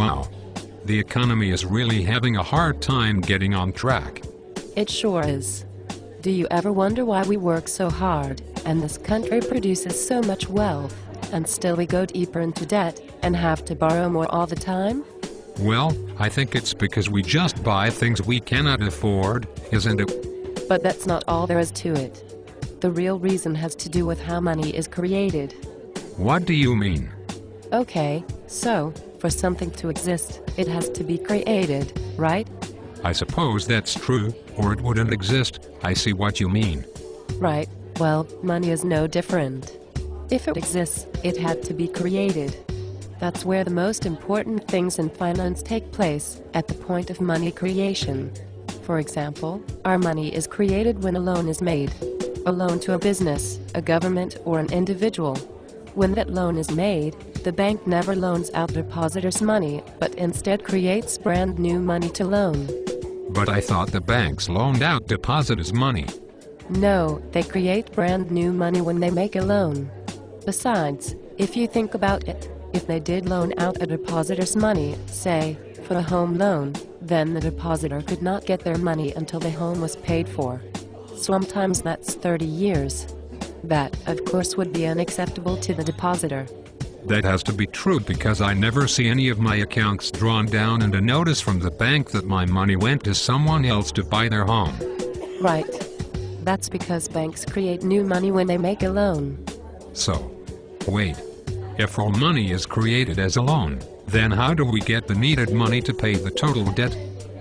Wow. The economy is really having a hard time getting on track. It sure is. Do you ever wonder why we work so hard, and this country produces so much wealth, and still we go deeper into debt, and have to borrow more all the time? Well, I think it's because we just buy things we cannot afford, isn't it? But that's not all there is to it. The real reason has to do with how money is created. What do you mean? Okay, so, for something to exist, it has to be created, right? I suppose that's true, or it wouldn't exist. I see what you mean. Right, well, money is no different. If it exists, it had to be created. That's where the most important things in finance take place, at the point of money creation. For example, our money is created when a loan is made. A loan to a business, a government, or an individual. When that loan is made, the bank never loans out depositors' money, but instead creates brand new money to loan. But I thought the banks loaned out depositors' money. No, they create brand new money when they make a loan. Besides, if you think about it, if they did loan out a depositor's money, say, for a home loan, then the depositor could not get their money until the home was paid for. Sometimes that's 30 years. That, of course, would be unacceptable to the depositor. That has to be true because I never see any of my accounts drawn down and a notice from the bank that my money went to someone else to buy their home. Right. That's because banks create new money when they make a loan. So, wait. If all money is created as a loan, then how do we get the needed money to pay the total debt?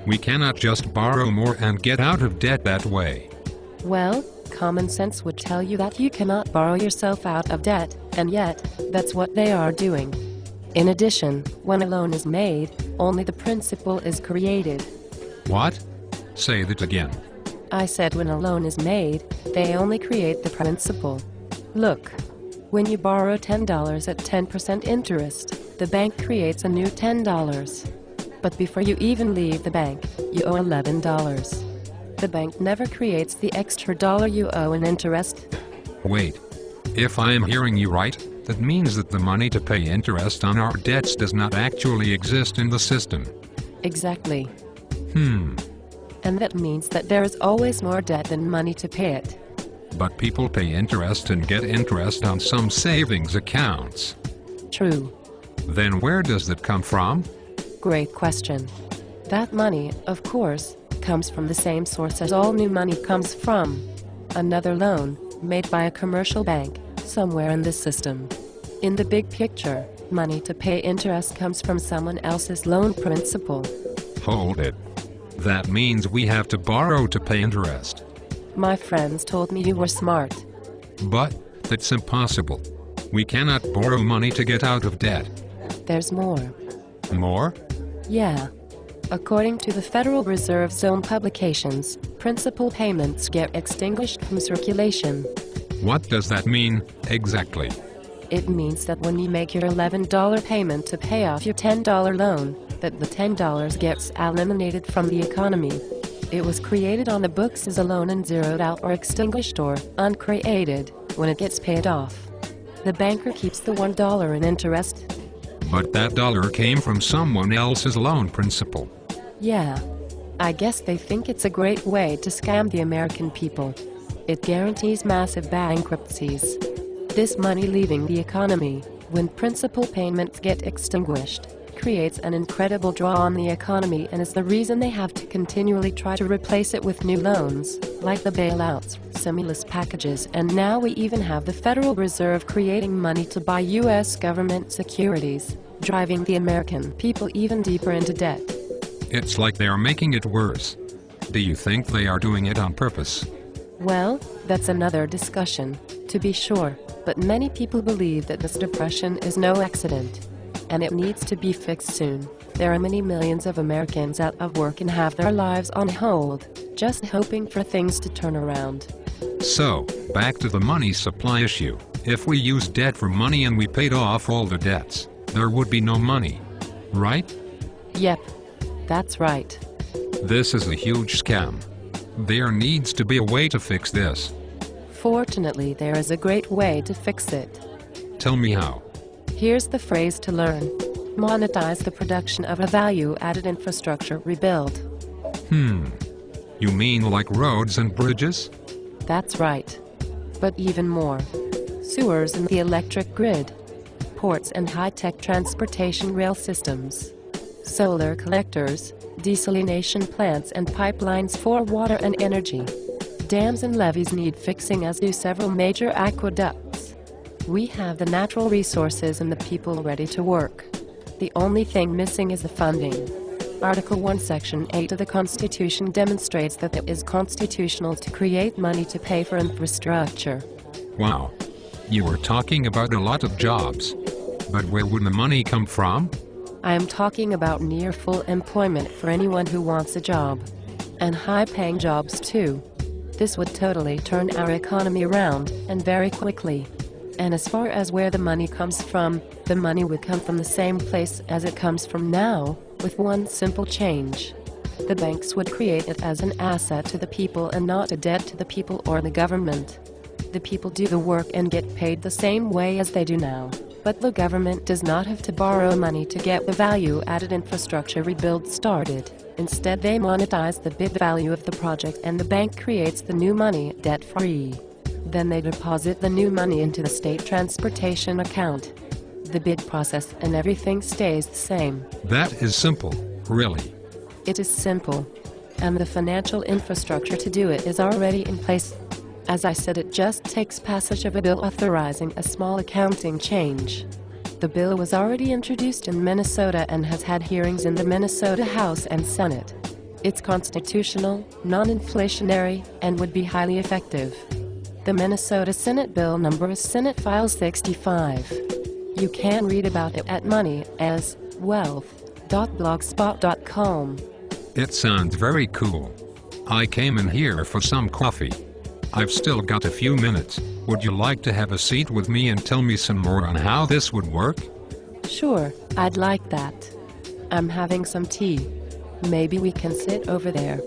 We cannot just borrow more and get out of debt that way. Well, common sense would tell you that you cannot borrow yourself out of debt, and yet, that's what they are doing. In addition, when a loan is made, only the principal is created. What? Say that again. I said when a loan is made, they only create the principal. Look. When you borrow $10 at 10% interest, the bank creates a new $10. But before you even leave the bank, you owe $11. The bank never creates the extra dollar you owe in interest. Wait. If I am hearing you right, that means that the money to pay interest on our debts does not actually exist in the system. Exactly. And that means that there is always more debt than money to pay it. But people pay interest and get interest on some savings accounts. True. Then where does that come from? Great question. That money, of course, comes from the same source as all new money comes from. Another loan, made by a commercial bank, somewhere in this system. In the big picture, money to pay interest comes from someone else's loan principal. Hold it. That means we have to borrow to pay interest. My friends told me you were smart. But that's impossible. We cannot borrow money to get out of debt. There's more. More? Yeah. According to the Federal Reserve's own publications, principal payments get extinguished from circulation. What does that mean, exactly? It means that when you make your $11 payment to pay off your $10 loan, that the $10 gets eliminated from the economy. It was created on the books as a loan and zeroed out or extinguished or uncreated when it gets paid off. The banker keeps the $1 in interest. But that dollar came from someone else's loan principal. Yeah. I guess they think it's a great way to scam the American people. It guarantees massive bankruptcies. This money leaving the economy, when principal payments get extinguished, creates an incredible draw on the economy and is the reason they have to continually try to replace it with new loans, like the bailouts, stimulus packages, and now we even have the Federal Reserve creating money to buy U.S. government securities, driving the American people even deeper into debt. It's like they are making it worse. Do you think they are doing it on purpose? Well, that's another discussion, to be sure, but many people believe that this depression is no accident. And it needs to be fixed soon. There are many millions of Americans out of work and have their lives on hold, just hoping for things to turn around. So, back to the money supply issue. If we used debt for money and we paid off all the debts, there would be no money. Right? Yep. That's right. This is a huge scam. There needs to be a way to fix this. Fortunately, there is a great way to fix it. Tell me how. Here's the phrase to learn. monetize the production of a value-added infrastructure rebuild. You mean like roads and bridges? That's right. But even more. Sewers and the electric grid. Ports and high-tech transportation rail systems. Solar collectors, desalination plants and pipelines for water and energy. Dams and levees need fixing, as do several major aqueducts. We have the natural resources and the people ready to work. The only thing missing is the funding. Article 1 Section 8 of the Constitution demonstrates that it is constitutional to create money to pay for infrastructure. Wow. You were talking about a lot of jobs. But where would the money come from? I am talking about near full employment for anyone who wants a job. And high-paying jobs too. This would totally turn our economy around, and very quickly. And as far as where the money comes from, the money would come from the same place as it comes from now, with one simple change. The banks would create it as an asset to the people and not a debt to the people or the government. The people do the work and get paid the same way as they do now. But the government does not have to borrow money to get the value-added infrastructure rebuild started. Instead, they monetize the bid value of the project and the bank creates the new money debt-free. Then they deposit the new money into the state transportation account. The bid process and everything stays the same. That is simple, really. It is simple. And the financial infrastructure to do it is already in place. As I said, it just takes passage of a bill authorizing a small accounting change. The bill was already introduced in Minnesota and has had hearings in the Minnesota House and Senate. It's constitutional, non-inflationary, and would be highly effective. The Minnesota Senate bill number is Senate File 65. You can read about it at moneyaswealth.blogspot.com. It sounds very cool. I came in here for some coffee. I've still got a few minutes. Would you like to have a seat with me and tell me some more on how this would work? Sure, I'd like that. I'm having some tea. Maybe we can sit over there.